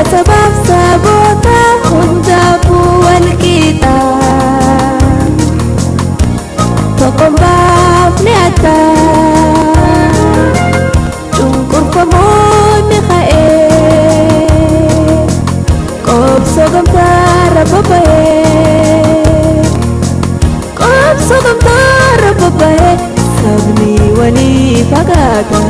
sabab sabota hundafu wal kita Tokombaf ni ata Tungkur pamon ni kae Kob sogam tara babae Kob sogam tara babae Sabni wani pagata